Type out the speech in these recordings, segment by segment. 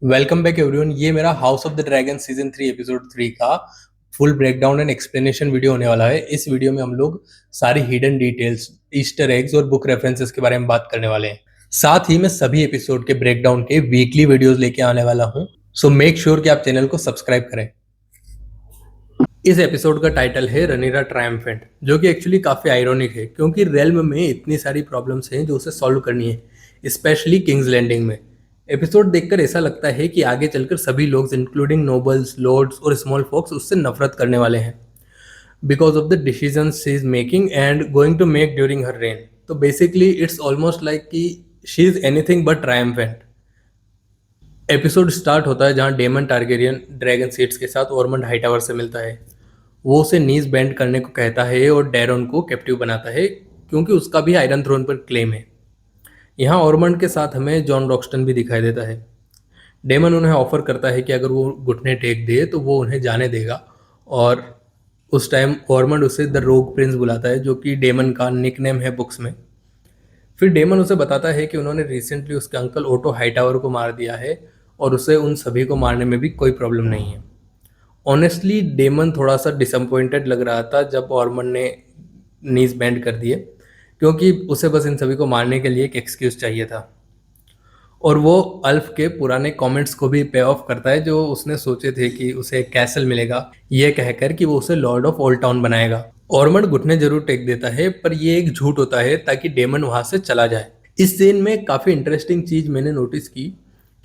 Welcome back everyone. ये मेरा house of the dragon season 3 episode 3 का full breakdown and explanation video होने वाला है। इस वीडियो में हम लोग सारी हिडन डिटेल्स, ईस्टर एग्स और बुक रेफरेंसेस के बारे में बात करने वाले हैं। साथ ही मैं सभी एपिसोड के ब्रेकडाउन के वीकली वीडियोस लेके आने वाला हूं, सो मेक श्योर कि आप चैनल को सब्सक्राइब करें। इस एपिसोड का टाइटल है रनीरा ट्रायम्फेंट, जो कि एक्चुअली काफी आयरॉनिक है क्योंकि रेल्म में इतनी सारी प्रॉब्लम्स हैं जो उसे सॉल्व करनी है, स्पेशली किंग्स लैंडिंग में। एपिसोड देखकर ऐसा लगता है कि आगे चलकर सभी लोग इंक्लूडिंग नोबल्स, लॉर्ड्स और स्मॉल फॉक्स उससे नफरत करने वाले हैं because of the decision she is making and going to make during her reign. तो बेसिकली इट्स ऑलमोस्ट लाइक कि she is anything but triumphant. Episode start होता है जहां डेमन टारगेरियन ड्रैगन सीड्स के साथ ऑर्मंड हाईटावर से मिलता है। वो उसे नीज बेंड करने को कहता है और डेरन को कैप्टिव बनाता है क्योंकि उसका भी आयरन थ्रोन पर क्लेम है। यहाँ ऑर्मंड के साथ हमें जॉन रॉक्सटन भी दिखाई देता है। डेमन उन्हें ऑफर करता है कि अगर वो घुटने टेक दे तो वो उन्हें जाने देगा, और उस टाइम ऑर्मंड उसे द रोग प्रिंस बुलाता है, जो कि डेमन का निकनेम है बुक्स में। फिर डेमन उसे बताता है कि उन्होंने रिसेंटली उसके अंकल ओटो हाईटावर को मार दिया है और उसे उन सभी को मारने में भी कोई प्रॉब्लम नहीं है। ऑनेस्टली डेमन थोड़ा सा डिसअपॉइंटेड लग रहा था जब ऑर्मन ने नीज बैंड कर दिए, क्योंकि उसे बस इन सभी को मारने के लिए एक एक्सक्यूज चाहिए था। और वो अल्फ के पुराने कमेंट्स को भी पे ऑफ करता है जो उसने सोचे थे कि उसे एक कैसल मिलेगा, ये कहकर कि वो उसे लॉर्ड ऑफ ओल्ड टाउन बनाएगा। ऑर्मंड घुटने जरूर टेक देता है, पर ये एक झूठ होता है ताकि डेमन वहां से चला जाए। इस सीन में काफी इंटरेस्टिंग चीज मैंने नोटिस की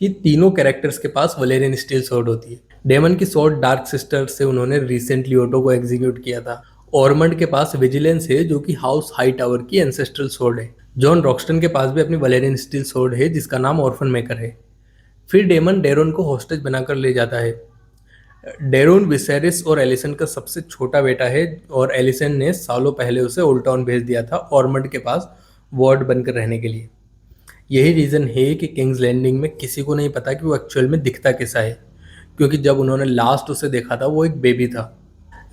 कि तीनों कैरेक्टर्स के पास वलेरियन स्टील स्वॉर्ड होती है। डेमन की स्वॉर्ड डार्क सिस्टर से उन्होंने रिसेंटली ओटो को एग्जीक्यूट किया था। ऑर्मंड के पास विजिलेंस है जो कि हाउस हाई टावर की एंसेस्ट्रल स्वॉर्ड है। जॉन रॉक्सटन के पास भी अपनी वलेरियन स्टील स्वॉर्ड है जिसका नाम ऑर्फन मेकर है। फिर डेमन डेरोन को हॉस्टेज बनाकर ले जाता है। डेरोन विसेरिस और एलिसन का सबसे छोटा बेटा है और एलिसन ने सालों पहले उसे ओल्ड टाउन भेज दिया था ऑर्मंड के पास वार्ड बनकर रहने के लिए। यही रीज़न है कि किंग्स लैंडिंग में किसी को नहीं पता कि वो एक्चुअल में दिखता कैसा है, क्योंकि जब उन्होंने लास्ट उसे देखा था वो एक बेबी था।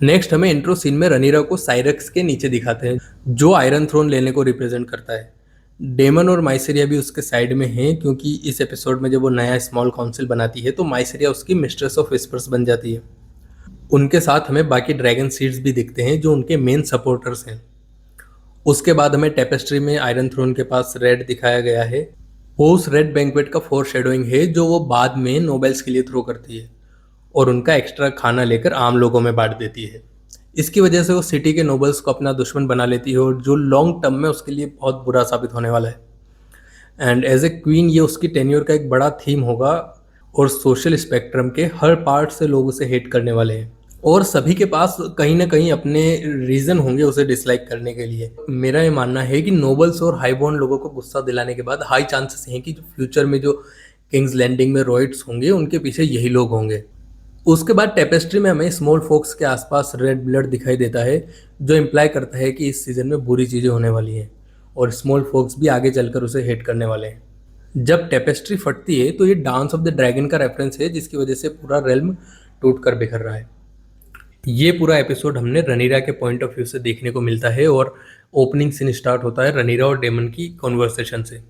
नेक्स्ट हमें इंट्रो सीन में रनीरा को साइरक्स के नीचे दिखाते हैं, जो आयरन थ्रोन लेने को रिप्रेजेंट करता है। डेमन और माइसेरिया भी उसके साइड में हैं, क्योंकि इस एपिसोड में जब वो नया स्मॉल काउंसिल बनाती है तो माइसेरिया उसकी मिस्ट्रेस ऑफ विस्पर्स बन जाती है। उनके साथ हमें बाकी ड्रैगन सीड्स भी दिखते हैं जो उनके मेन सपोर्टर्स हैं। उसके बाद हमें टेपेस्ट्री में आयरन थ्रोन के पास रेड दिखाया गया है। वो उस रेड बैंक्वेट का फोर शेडोइंग है जो वो बाद में नोबेल्स के लिए थ्रो करती है और उनका एक्स्ट्रा खाना लेकर आम लोगों में बांट देती है। इसकी वजह से वो सिटी के नोबल्स को अपना दुश्मन बना लेती है, और जो लॉन्ग टर्म में उसके लिए बहुत बुरा साबित होने वाला है। एंड एज ए क्वीन ये उसकी टेन्योर का एक बड़ा थीम होगा, और सोशल स्पेक्ट्रम के हर पार्ट से लोग उसे हेट करने वाले हैं, और सभी के पास कहीं ना कहीं अपने रीजन होंगे उसे डिसलाइक करने के लिए। मेरा ये मानना है कि नोबल्स और हाईबॉर्न लोगों को गुस्सा दिलाने के बाद हाई चांसेस हैं कि जो फ्यूचर में जो किंग्स लैंडिंग में रॉयट्स होंगे उनके पीछे यही लोग होंगे। उसके बाद टेपेस्ट्री में हमें स्मॉल फोक्स के आसपास रेड ब्लड दिखाई देता है, जो इम्प्लाई करता है कि इस सीजन में बुरी चीज़ें होने वाली हैं और स्मॉल फोक्स भी आगे चलकर उसे हेट करने वाले हैं। जब टेपेस्ट्री फटती है तो ये डांस ऑफ द ड्रैगन का रेफरेंस है, जिसकी वजह से पूरा रेल्म टूट कर बिखर रहा है। ये पूरा एपिसोड हमने रनीरा के पॉइंट ऑफ व्यू से देखने को मिलता है, और ओपनिंग सीन स्टार्ट होता है रनीरा और डेमन की कॉन्वर्सेशन से।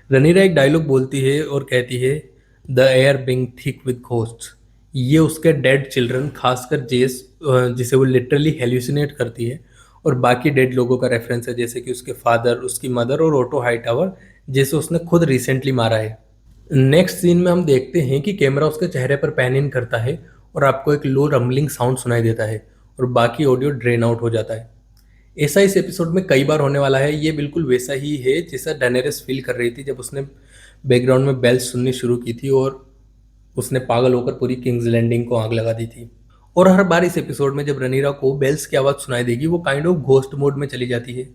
रनीरा एक डायलॉग बोलती है और कहती है, the air being thick with ghosts. ये उसके डेड चिल्ड्रन, खासकर जेस, जिसे वो लिटरली हेल्यूसिनेट करती है, और बाकी डेड लोगों का रेफरेंस है, जैसे कि उसके फादर, उसकी मदर और ओटो हाईटावर, जैसे उसने खुद रिसेंटली मारा है। नेक्स्ट सीन में हम देखते हैं कि कैमरा उसके चेहरे पर पैन इन करता है और आपको एक लो रम्बलिंग साउंड सुनाई देता है और बाकी ऑडियो ड्रेन आउट हो जाता है। ऐसा इस एपिसोड में कई बार होने वाला है। ये बिल्कुल वैसा ही है जैसा डेनेरिस फील कर रही थी जब उसने बैकग्राउंड में बेल्स सुननी शुरू की थी और उसने पागल होकर पूरी किंग्स लैंडिंग को आग लगा दी थी। और हर बार इस एपिसोड में जब रनीरा को बेल्स की आवाज़ सुनाई देगी वो काइंड ऑफ घोस्ट मोड में चली जाती है।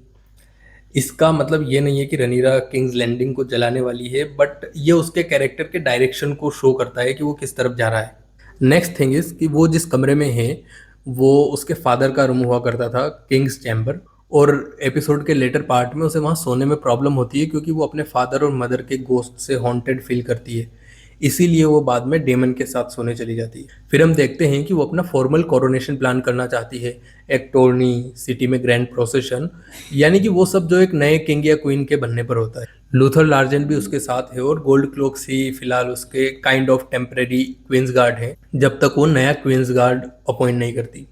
इसका मतलब ये नहीं है कि रनीरा किंग्स लैंडिंग को जलाने वाली है, बट ये उसके कैरेक्टर के डायरेक्शन को शो करता है कि वो किस तरफ जा रहा है। नेक्स्ट थिंग इज कि वो जिस कमरे में है वो उसके फादर का रूम हुआ करता था, किंग्स चैम्बर, और एपिसोड के लेटर पार्ट में उसे वहाँ सोने में प्रॉब्लम होती है क्योंकि वो अपने फादर और मदर के गोस्ट से हॉन्टेड फील करती है। इसीलिए वो बाद में डेमन के साथ सोने चली जाती है। फिर हम देखते हैं कि वो अपना फॉर्मल कोरोनेशन प्लान करना चाहती है, एक टोर्नी, सिटी में ग्रैंड प्रोसेशन, यानी कि वो सब जो एक नए किंग या क्वीन के बनने पर होता है। लूथर लार्जेंट भी उसके साथ है और गोल्ड क्लोक्स ही फिलहाल उसके kind of temporary queen's guard है जब तक वो नया क्वींस गार्ड अपॉइंट नहीं करती,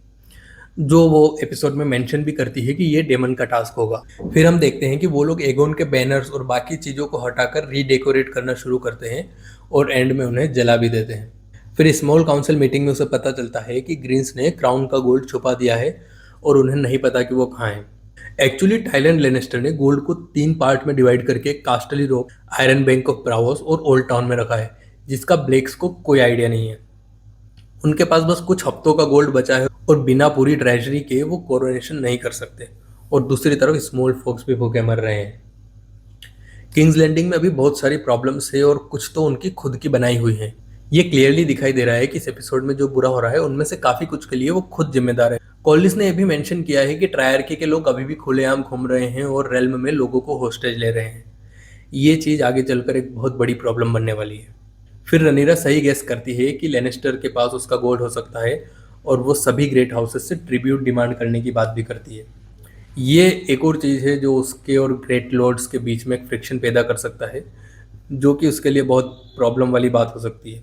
जो वो एपिसोड में मेंशन भी करती है कि ये डेमन का टास्क होगा। फिर हम देखते हैं कि वो लोग एगोन के बैनर्स और बाकी चीज़ों को हटाकर रीडेकोरेट करना शुरू करते हैं और एंड में उन्हें जला भी देते हैं। फिर स्मॉल काउंसिल मीटिंग में उसे पता चलता है कि ग्रीन्स ने क्राउन का गोल्ड छुपा दिया है और उन्हें नहीं पता कि वो कहाँ है। एक्चुअली टाइलैंड लेनेस्टर ने गोल्ड को 3 पार्ट में डिवाइड करके Casterly Rock, Iron Bank of Braavos और ओल्ड टाउन में रखा है, जिसका ब्लेक्स को कोई आइडिया नहीं है। उनके पास बस कुछ हफ्तों का गोल्ड बचा है और बिना पूरी ट्रेजरी के वो कोरोनेशन नहीं कर सकते। और दूसरी तरफ स्मॉल फोक्स भी भूखे मर रहे हैं। किंग्स लैंडिंग में अभी बहुत सारी प्रॉब्लम्स है और कुछ तो उनकी खुद की बनाई हुई है। ये क्लियरली दिखाई दे रहा है कि इस एपिसोड में जो बुरा हो रहा है उनमें से काफी कुछ के लिए वो खुद जिम्मेदार है। कॉलिस ने यह भी मेंशन किया है कि ट्रायर्की के लोग अभी भी खुलेआम घूम रहे हैं और रेल्म में लोगों को होस्टेज ले रहे हैं। ये चीज आगे चलकर एक बहुत बड़ी प्रॉब्लम बनने वाली है। फिर रनीरा सही गेस करती है कि लेनेस्टर के पास उसका गोल्ड हो सकता है और वो सभी ग्रेट हाउसेस से ट्रिब्यूट डिमांड करने की बात भी करती है। ये एक और चीज़ है जो उसके और ग्रेट लॉर्ड्स के बीच में एक फ्रिक्शन पैदा कर सकता है, जो कि उसके लिए बहुत प्रॉब्लम वाली बात हो सकती है।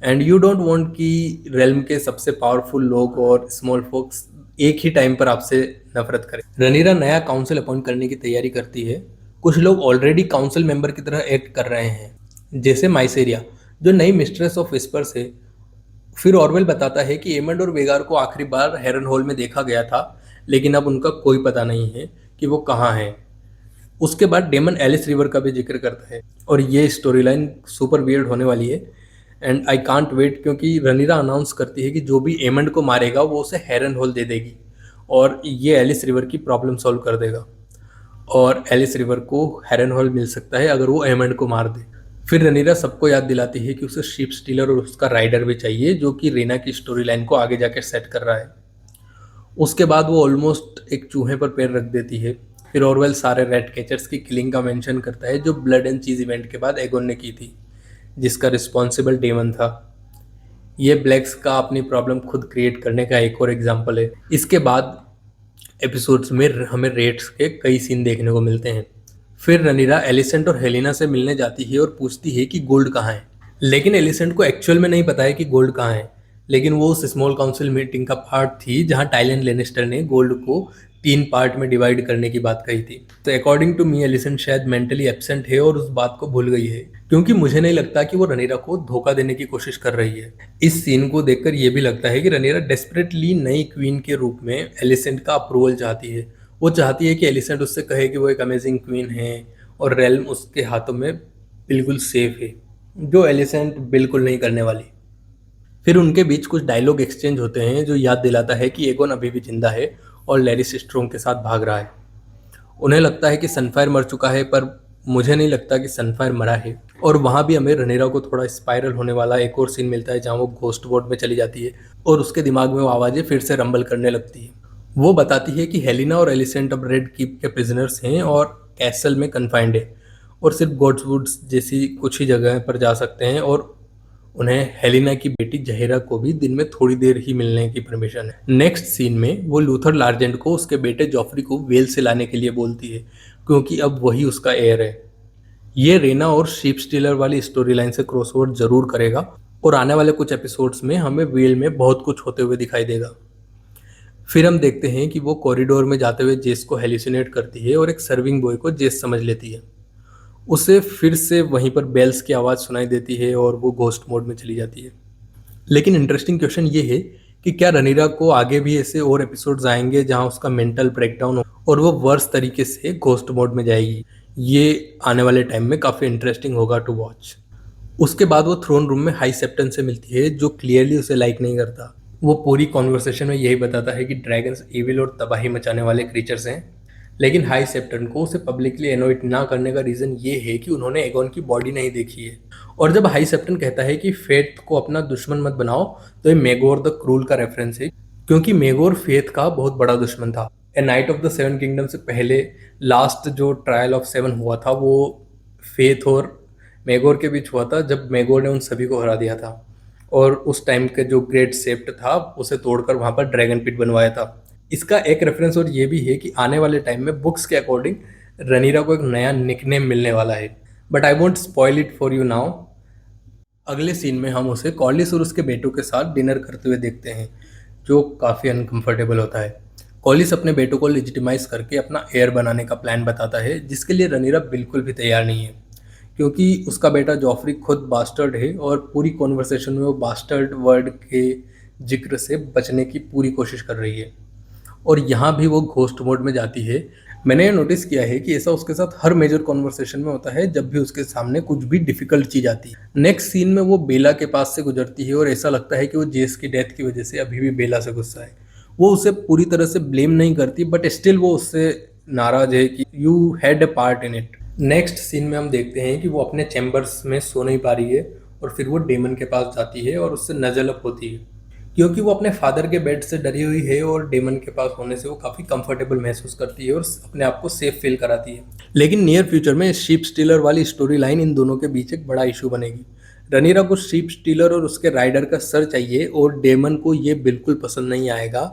एंड यू डोंट वांट कि रेल्म के सबसे पावरफुल लोग और स्मॉल फोक्स एक ही टाइम पर आपसे नफरत करें। रनीरा नया काउंसिल अपॉइंट करने की तैयारी करती है। कुछ लोग ऑलरेडी काउंसिल मेंबर की तरह एक्ट कर रहे हैं, जैसे माइसेरिया, जो नई मिस्ट्रेस ऑफ विस्पर्स है। फिर ऑरवेल बताता है कि एमंड और वेगार को आखिरी बार हेरन हॉल में देखा गया था, लेकिन अब उनका कोई पता नहीं है कि वो कहाँ हैं। उसके बाद डेमन एलिस रिवर का भी जिक्र करता है और ये स्टोरी लाइन सुपर वियर्ड होने वाली है। एंड आई कांट वेट, क्योंकि रनीरा अनाउंस करती है कि जो भी एमंड को मारेगा वो उसे हेरन हॉल दे देगी और ये एलिस रिवर की प्रॉब्लम सॉल्व कर देगा और एलिस रिवर को हेरन हॉल मिल सकता है अगर वो एमंड को मार दे। फिर रनीरा सबको याद दिलाती है कि उसे शिप स्टीलर और उसका राइडर भी चाहिए, जो कि रीना की स्टोरी लाइन को आगे जाकर सेट कर रहा है। उसके बाद वो ऑलमोस्ट एक चूहे पर पैर रख देती है। फिर ऑरवेल सारे रेड कैचर्स की किलिंग का मेंशन करता है जो ब्लड एंड चीज इवेंट के बाद एगोन ने की थी, जिसका रिस्पॉन्सिबल डेमन था। ये ब्लैक्स का अपनी प्रॉब्लम खुद क्रिएट करने का एक और एग्जाम्पल है। इसके बाद एपिसोड्स में हमें रेट्स के कई सीन देखने को मिलते हैं। फिर रनीरा एलिसेंट और हेलिना से मिलने जाती है और पूछती है कि गोल्ड कहाँ है, लेकिन एलिसेंट को एक्चुअल में नहीं पता है कि गोल्ड कहाँ है। लेकिन वो उस स्मॉल काउंसिल मीटिंग का पार्ट थी जहां टाइलन लेनेस्टर ने गोल्ड को 3 पार्ट में डिवाइड करने की बात कही थी। तो अकॉर्डिंग टू मी एलिसेंट शायद मेंटली एब्सेंट है और उस बात को भूल गई है, क्योंकि मुझे नहीं लगता कि वो रनीरा को धोखा देने की कोशिश कर रही है। इस सीन को देखकर यह भी लगता है कि रनीरा डेस्परेटली नई क्वीन के रूप में एलिसेंट का अप्रूवल चाहती है। वो चाहती है कि एलिसेंट उससे कहे कि वो एक अमेजिंग क्वीन है और रेल्म उसके हाथों में बिल्कुल सेफ है, जो एलिसेंट बिल्कुल नहीं करने वाली। फिर उनके बीच कुछ डायलॉग एक्सचेंज होते हैं जो याद दिलाता है कि एगोन अभी भी जिंदा है और लैरिस स्ट्रोंग के साथ भाग रहा है। उन्हें लगता है कि सनफायर मर चुका है, पर मुझे नहीं लगता कि सनफायर मरा है। और वहाँ भी हमें रनीरा को थोड़ा स्पाइरल होने वाला एक और सीन मिलता है जहाँ वो घोस्ट बोर्ड में चली जाती है और उसके दिमाग में वो आवाज़ें फिर से रंबल करने लगती है। वो बताती है कि हेलिना और एलिसेंट अब रेड कीप के प्रिजनर्स हैं और कैसल में कन्फाइंड है और सिर्फ गॉड्सवुड्स जैसी कुछ ही जगह पर जा सकते हैं और उन्हें हेलिना की बेटी जहेरा को भी दिन में थोड़ी देर ही मिलने की परमिशन है। नेक्स्ट सीन में वो लूथर लार्जेंट को उसके बेटे जॉफरी को वेल से लाने के लिए बोलती है, क्योंकि अब वही उसका हेir है। ये रेना और शीप स्टीलर वाली स्टोरी लाइन से क्रॉसओवर जरूर करेगा और आने वाले कुछ एपिसोड्स में हमें वेल में बहुत कुछ होते हुए दिखाई देगा। फिर हम देखते हैं कि वो कॉरिडोर में जाते हुए जेस को हेलिसिनेट करती है और एक सर्विंग बॉय को जेस समझ लेती है। उसे फिर से वहीं पर बेल्स की आवाज़ सुनाई देती है और वो घोस्ट मोड में चली जाती है। लेकिन इंटरेस्टिंग क्वेश्चन ये है कि क्या रनीरा को आगे भी ऐसे और एपिसोड्स आएंगे जहां उसका मेंटल ब्रेकडाउन हो और वो वर्स तरीके से घोस्ट मोड में जाएगी। ये आने वाले टाइम में काफ़ी इंटरेस्टिंग होगा टू वॉच। उसके बाद वो थ्रोन रूम में हाई सेप्टन से मिलती है, जो क्लियरली उसे लाइक नहीं करता। वो पूरी कॉन्वर्सेशन में यही बताता है कि ड्रैगन्स इविल और तबाही मचाने वाले क्रीचर्स हैं, लेकिन हाई सेप्टन को उसे पब्लिकली एनोइट ना करने का रीज़न ये है कि उन्होंने एगोन की बॉडी नहीं देखी है। और जब हाई सेप्टन कहता है कि फेथ को अपना दुश्मन मत बनाओ, तो ये मेगोर द क्रूल का रेफरेंस है, क्योंकि मेगोर फेथ का बहुत बड़ा दुश्मन था। A Knight of the Seven Kingdom से पहले लास्ट जो ट्रायल ऑफ सेवन हुआ था वो फेथ और मेगोर के बीच हुआ था, जब मेगोर ने उन सभी को हरा दिया था और उस टाइम के जो ग्रेट सेप्ट था उसे तोड़कर वहां पर ड्रैगन पिट बनवाया था। इसका एक रेफरेंस और ये भी है कि आने वाले टाइम में बुक्स के अकॉर्डिंग रनीरा को एक नया निकनेम मिलने वाला है, but I won't spoil it for you now. अगले सीन में हम उसे कॉलिस और उसके बेटों के साथ डिनर करते हुए देखते हैं, जो काफ़ी अनकंफर्टेबल होता है। कॉलिस अपने बेटों को लेजिटिमाइज करके अपना हेयर बनाने का प्लान बताता है, जिसके लिए रनीरा बिल्कुल भी तैयार नहीं है, क्योंकि उसका बेटा जॉफरी खुद बास्टर्ड है और पूरी कॉन्वर्सेशन में वो बास्टर्ड वर्ड के जिक्र से बचने की पूरी कोशिश कर रही है। और यहाँ भी वो घोस्ट मोड में जाती है। मैंने ये नोटिस किया है कि ऐसा उसके साथ हर मेजर कॉन्वर्सेशन में होता है, जब भी उसके सामने कुछ भी डिफिकल्ट चीज़ आती है। नेक्स्ट सीन में वो बेला के पास से गुजरती है और ऐसा लगता है कि वो जेस की डेथ की वजह से अभी भी बेला से गुस्सा है। वो उसे पूरी तरह से ब्लेम नहीं करती, बट स्टिल वो उससे नाराज है कि you had a part in it. Next scene में हम देखते हैं कि वो अपने चैम्बर्स में सो नहीं पा रही है और फिर वो डेमन के पास जाती है और उससे नज़ल अप होती है, क्योंकि वो अपने फादर के बेड से डरी हुई है और डेमन के पास होने से वो काफ़ी कंफर्टेबल महसूस करती है और अपने आप को सेफ फील कराती है। लेकिन नियर फ्यूचर में शीप स्टीलर वाली स्टोरी लाइन इन दोनों के बीच एक बड़ा इशू बनेगी। रनीरा को शीप स्टीलर और उसके राइडर का सर चाहिए और डेमन को ये बिल्कुल पसंद नहीं आएगा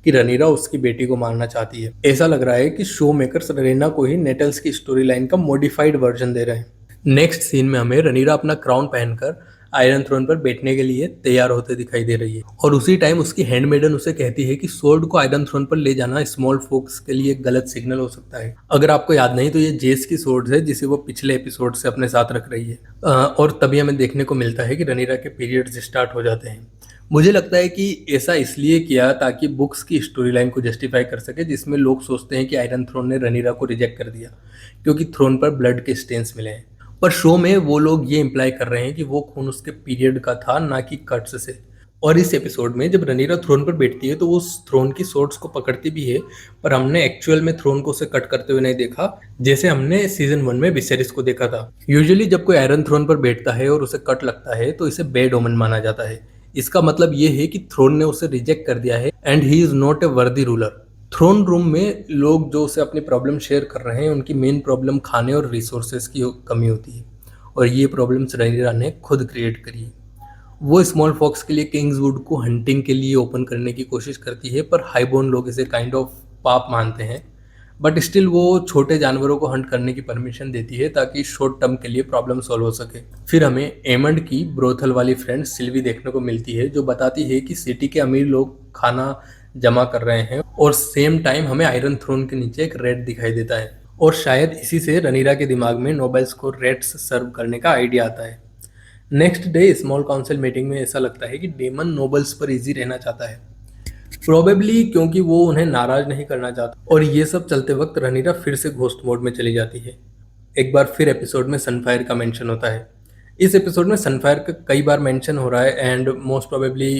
कि रनीरा उसकी बेटी को मारना चाहती है। ऐसा लग रहा है कि शो मेकर्स रनीरा को ही नेटल्स की स्टोरी लाइन का मॉडिफाइड वर्जन दे रहे हैं। नेक्स्ट सीन में हमें रनीरा अपना क्राउन पहनकर आयरन थ्रोन पर बैठने के लिए तैयार होते दिखाई दे रही है, और उसी टाइम उसकी हैंडमेडन उसे कहती है कि स्वॉर्ड को आयरन थ्रोन पर ले जाना स्मॉल फोक्स के लिए एक गलत सिग्नल हो सकता है। अगर आपको याद नहीं तो ये जेस की स्वॉर्ड है जिसे वो पिछले एपिसोड से अपने साथ रख रही है। और तभी हमें देखने को मिलता है कि रनीरा के पीरियड्स स्टार्ट हो जाते हैं। मुझे लगता है कि ऐसा इसलिए किया ताकि बुक्स की स्टोरी लाइन को जस्टिफाई कर सके, जिसमें लोग सोचते हैं कि आयरन थ्रोन ने रनीरा को रिजेक्ट कर दिया क्योंकि थ्रोन पर ब्लड के स्टेन्स मिले हैं। पर शो में वो लोग ये इम्प्लाई कर रहे हैं कि वो खून उसके पीरियड का था, ना कि कट्स से। और इस एपिसोड में जब रनीरा थ्रोन पर बैठती है तो वो उस थ्रोन की सोर्ड्स को पकड़ती भी है, पर हमने एक्चुअल में थ्रोन को उसे कट करते हुए नहीं देखा, जैसे हमने सीजन 1 में विसेरिस को देखा था। यूजुअली जब कोई आयरन थ्रोन पर बैठता है और उसे कट लगता है तो इसे बैड ओमन माना जाता है। इसका मतलब ये है कि थ्रोन ने उसे रिजेक्ट कर दिया है and he is not a वर्दी रूलर। थ्रोन रूम में लोग जो उसे अपनी प्रॉब्लम शेयर कर रहे हैं, उनकी मेन प्रॉब्लम खाने और रिसोर्सेज की कमी होती है, और ये प्रॉब्लम्स रनीरा ने खुद क्रिएट करी है। वो स्मॉल फॉक्स के लिए किंग्सवुड को हंटिंग के लिए ओपन करने की कोशिश करती है, पर हाईबोर्न लोग इसे काइंड ऑफ पाप मानते हैं, बट स्टिल वो छोटे जानवरों को हंट करने की परमिशन देती है ताकि शॉर्ट टर्म के लिए प्रॉब्लम सॉल्व हो सके। फिर हमें एमंड की ब्रोथल वाली फ्रेंड सिल्वी देखने को मिलती है, जो बताती है कि सिटी के अमीर लोग खाना जमा कर रहे हैं, और सेम टाइम हमें आयरन थ्रोन के नीचे एक रेड दिखाई देता है, और शायद इसी से रनीरा के दिमाग में नोबल्स को रेड्स सर्व करने का आइडिया आता है। Next day small council meeting में ऐसा लगता है कि डेमन नोबल्स पर इजी रहना चाहता है, प्रोबेबली क्योंकि वो उन्हें नाराज नहीं करना चाहता। और ये सब चलते वक्त रनीरा फिर से घोस्ट मोड में चली जाती है। एक बार फिर एपिसोड में सनफायर का मेंशन होता है। इस एपिसोड में सनफायर का कई बार मेंशन हो रहा है and most probably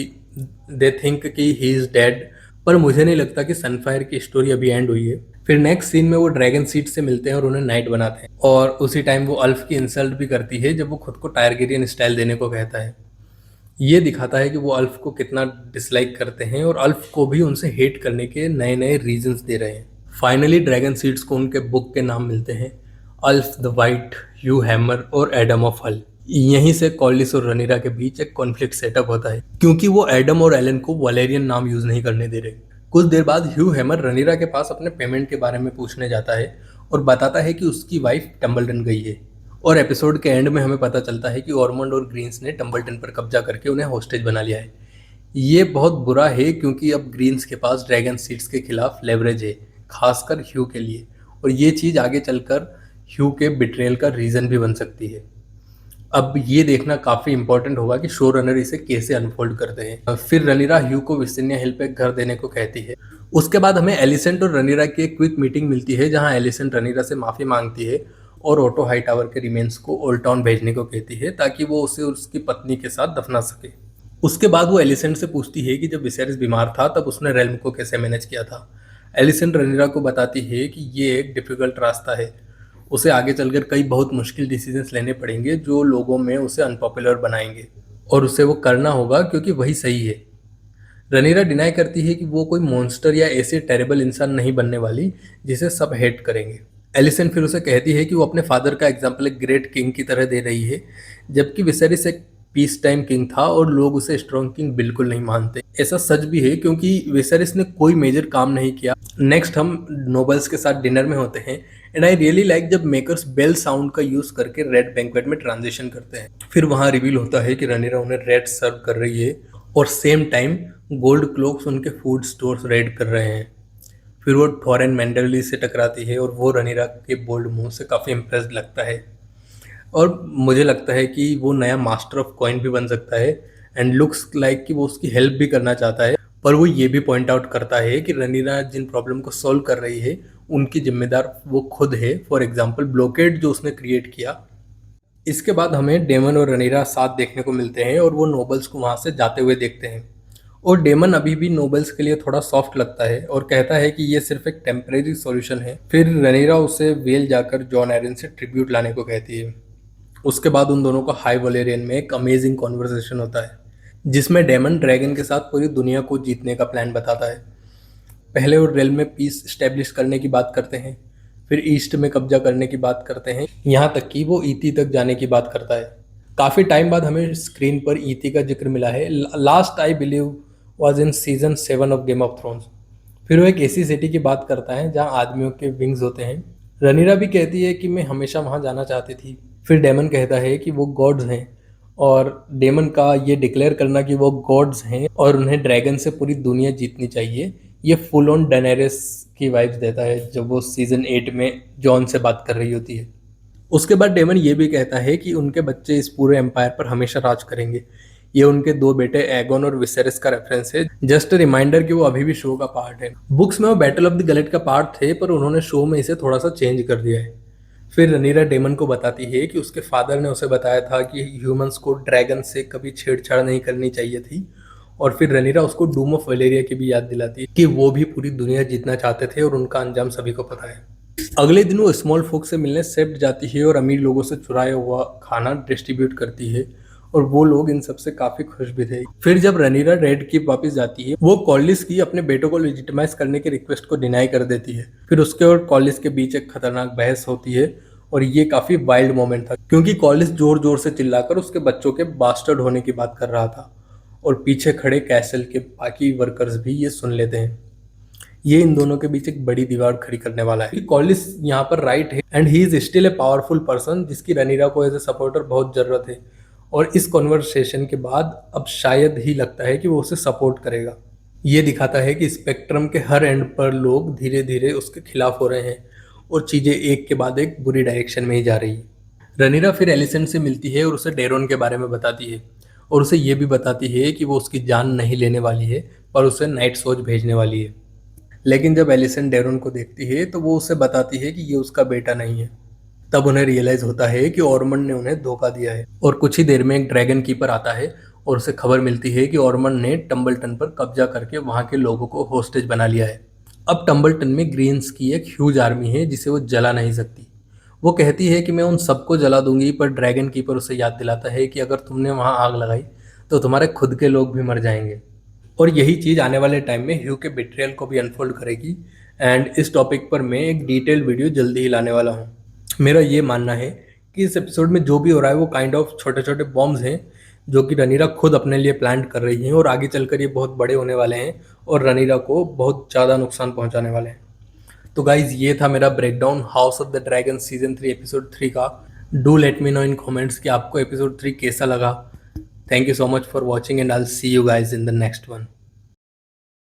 they think कि ही इज डेड, पर मुझे नहीं लगता कि सनफायर की स्टोरी अभी एंड हुई है। फिर नेक्स्ट सीन में वो ड्रैगन सीड से मिलते हैं और उन्हें नाइट बनाते हैं, और उसी टाइम वो अल्फ की इंसल्ट भी करती है जब वो खुद को टारगेरियन स्टाइल देने को कहता है। ये दिखाता है कि वो अल्फ को कितना डिसलाइक करते हैं और अल्फ को भी उनसे हेट करने के नए नए रीजंस दे रहे हैं। फाइनली ड्रैगन सीड्स को उनके बुक के नाम मिलते हैं, अल्फ द वाइट, ह्यू हैमर और एडम ऑफ हल। यहीं से कॉलिस और रनीरा के बीच एक कॉन्फ्लिक्ट सेटअप होता है, क्योंकि वो एडम और एलन को वैलेरियन नाम यूज नहीं करने दे रहे। कुछ देर बाद ह्यू हैमर रनीरा के पास अपने पेमेंट के बारे में पूछने जाता है और बताता है कि उसकी वाइफ टम्बलटन गई है। और एपिसोड के एंड में हमें पता चलता है कि ऑर्मंड और ग्रीन्स ने टम्बलटन पर कब्जा करके उन्हें हॉस्टेज बना लिया है। ये बहुत बुरा है क्योंकि अब ग्रीन्स के पास ड्रैगन सीड्स के खिलाफ लेवरेज है, खासकर ह्यू के लिए, और ये चीज़ आगे चलकर ह्यू के बिट्रेयल का रीज़न भी बन सकती है। अब ये देखना काफ़ी इंपॉर्टेंट होगा कि शो रनर इसे कैसे अनफोल्ड करते हैं। फिर रनीरा ह्यू को विसिनिया हिल पे घर देने को कहती है। उसके बाद हमें एलिसेंट और रनीरा की एक क्विक मीटिंग मिलती है, जहां एलिसेंट रनीरा से माफ़ी मांगती है और ऑटो हाई टावर के रिमेन्स को ओल्ड टाउन भेजने को कहती है ताकि वो उसे उसकी पत्नी के साथ दफना सके। उसके बाद वो एलिसेंट से पूछती है कि जब विसेरिस बीमार था तब उसने रेल्म को कैसे मैनेज किया था। एलिसेंट रनीरा को बताती है कि ये एक डिफ़िकल्ट रास्ता है, उसे आगे चलकर कई बहुत मुश्किल डिसीजंस लेने पड़ेंगे जो लोगों में उसे अनपॉपुलर बनाएंगे, और उसे वो करना होगा क्योंकि वही सही है। रनीरा डिनाई करती है कि वो कोई मॉन्स्टर या ऐसे टेरेबल इंसान नहीं बनने वाली जिसे सब हेट करेंगे। एलिसेंट फिर उसे कहती है कि वो अपने फादर का एग्जाम्पल एक ग्रेट किंग की तरह दे रही है, जबकि विसेरिस एक पीस टाइम किंग था और लोग उसे स्ट्रॉन्ग किंग बिल्कुल नहीं मानते। ऐसा सच भी है क्योंकि विसेरिस ने कोई मेजर काम नहीं किया। नेक्स्ट हम नोबल्स के साथ डिनर में होते हैं एंड आई रियली लाइक जब मेकर्स बेल साउंड का यूज करके रेड बैंक्वेट में ट्रांजिशन करते हैं। फिर वहां रिवील होता है कि रनीरा उन्हें रेड सर्व कर रही है और सेम टाइम गोल्ड क्लोक्स उनके फूड स्टोर्स रेड कर रहे हैं। फिर वो थॉरेन मैंडरली से टकराती है और वो रनीरा के बोल्ड मुंह से काफ़ी इम्प्रेस्ड लगता है और मुझे लगता है कि वो नया मास्टर ऑफ कॉइन भी बन सकता है एंड लुक्स लाइक कि वो उसकी हेल्प भी करना चाहता है। पर वो ये भी पॉइंट आउट करता है कि रनीरा जिन प्रॉब्लम को सॉल्व कर रही है उनकी जिम्मेदार वो खुद है। फॉर एग्जाम्पल ब्लॉकेड जो उसने क्रिएट किया। इसके बाद हमें डेमन और रनीरा साथ देखने को मिलते हैं और वो नोबल्स को वहां से जाते हुए देखते हैं और डेमन अभी भी नोबल्स के लिए थोड़ा सॉफ्ट लगता है और कहता है कि ये सिर्फ एक टेम्परेरी सॉल्यूशन है। फिर रनीरा उसे वेल जाकर जॉन एरन से ट्रिब्यूट लाने को कहती है। उसके बाद उन दोनों का हाई वलेरियन में एक अमेजिंग कॉन्वर्सेशन होता है जिसमें डेमन ड्रैगन के साथ पूरी दुनिया को जीतने का प्लान बताता है। पहले वो रेल में पीस स्टेब्लिश करने की बात करते हैं, फिर ईस्ट में कब्जा करने की बात करते हैं, यहाँ तक कि वो ईटी तक जाने की बात करता है। काफ़ी टाइम बाद हमें स्क्रीन पर ईटी का जिक्र मिला है। Last I believe was in season 7 of game of thrones. फिर वो एक ऐसी सिटी की बात करता है जहाँ आदमियों के विंग्स होते हैं। रनीरा भी कहती है कि मैं हमेशा वहाँ जाना चाहती थी। फिर डेमन कहता है कि वो गॉड्स हैं और डेमन का ये डिक्लेयर करना कि वो गॉड्स हैं और उन्हें ड्रैगन से पूरी दुनिया जीतनी चाहिए, ये फुल ऑन डेनेरिस की वाइब्स देता है जब वो सीजन 8 में जॉन से बात कर रही होती है। उसके बाद डेमन ये भी कहता है कि उनके बच्चे इस पूरे एम्पायर पर हमेशा राज करेंगे। ये उनके दो बेटे एगोन और विसेरिस का रेफरेंस है। जस्ट रिमाइंडर कि वो अभी भी शो का पार्ट है। बुक्स में वो बैटल ऑफ द गैलेट का पार्ट थे पर उन्होंने शो में इसे थोड़ा सा चेंज कर दिया है। फिर रनीरा डेमन को बताती है कि उसके फादर ने उसे बताया था कि ह्यूमंस को ड्रैगन से कभी छेड़छाड़ नहीं करनी चाहिए थी। और फिर रनीरा उसको डूम ऑफ वेलेरिया की भी याद दिलाती है कि वो भी पूरी दुनिया जीतना चाहते थे और उनका अंजाम सभी को पता है। अगले दिन वो स्मॉल फोक से मिलने सेप्ट जाती है और अमीर लोगों से चुराया हुआ खाना डिस्ट्रीब्यूट करती है और वो लोग इन सबसे काफी खुश भी थे। फिर जब रनीरा रेड की वापस जाती है वो कॉलिस की अपने बेटों को लेजिटिमाइज करने की रिक्वेस्ट को डिनाई कर देती है। फिर उसके और कॉलिस के बीच एक खतरनाक बहस होती है और ये काफी वाइल्ड मोमेंट था क्योंकि कॉलिस जोर जोर से चिल्लाकर उसके बच्चों के बास्टर्ड होने की बात कर रहा था और पीछे खड़े कैसल के बाकी वर्कर्स भी ये सुन लेते हैं। ये इन दोनों के बीच एक बड़ी दीवार खड़ी करने वाला है। कॉलिस यहाँ पर राइट है and he is still a powerful person जिसकी रनीरा को एज ए सपोर्टर बहुत जरूरत है और इस कॉन्वर्सेशन के बाद अब शायद ही लगता है कि वो उसे सपोर्ट करेगा। ये दिखाता है कि स्पेक्ट्रम के हर एंड पर लोग धीरे धीरे उसके खिलाफ हो रहे हैं और चीजें एक के बाद एक बुरी डायरेक्शन में ही जा रही है। रनीरा फिर एलिसेंट से मिलती है और उसे डेरोन के बारे में बताती है और उसे ये भी बताती है कि वो उसकी जान नहीं लेने वाली है पर उसे नाइट सोच भेजने वाली है। लेकिन जब एलिसन डेरोन को देखती है तो वो उसे बताती है कि ये उसका बेटा नहीं है। तब उन्हें रियलाइज होता है कि ऑर्मंड ने उन्हें धोखा दिया है और कुछ ही देर में एक ड्रैगन कीपर आता है और उसे खबर मिलती है कि ऑर्मंड ने टम्बलटन पर कब्जा करके वहां के लोगों को होस्टेज बना लिया है। अब टम्बलटन में ग्रीन्स की एक ह्यूज आर्मी है जिसे वो जला नहीं सकती। वो कहती है कि मैं उन सबको जला दूंगी पर ड्रैगन कीपर उसे याद दिलाता है कि अगर तुमने वहां आग लगाई तो तुम्हारे खुद के लोग भी मर जाएंगे और यही चीज़ आने वाले टाइम में ह्यू के बिट्रियल को भी अनफोल्ड करेगी। एंड इस टॉपिक पर मैं एक डिटेल वीडियो जल्दी ही लाने वाला हूँ। मेरा ये मानना है कि इस एपिसोड में जो भी हो रहा है वो काइंड ऑफ छोटे छोटे बॉम्ब्स हैं जो कि रनीरा खुद अपने लिए प्लान कर रही हैं और आगे चलकर ये बहुत बड़े होने वाले हैं और रनीरा को बहुत ज़्यादा नुकसान पहुंचाने वाले हैं। तो गाइज ये था मेरा breakdown house of the dragon season 3 episode 3 का। Do let me know in comments कि आपको एपिसोड 3 कैसा लगा। Thank you so much for watching and I will see you guys in the next one.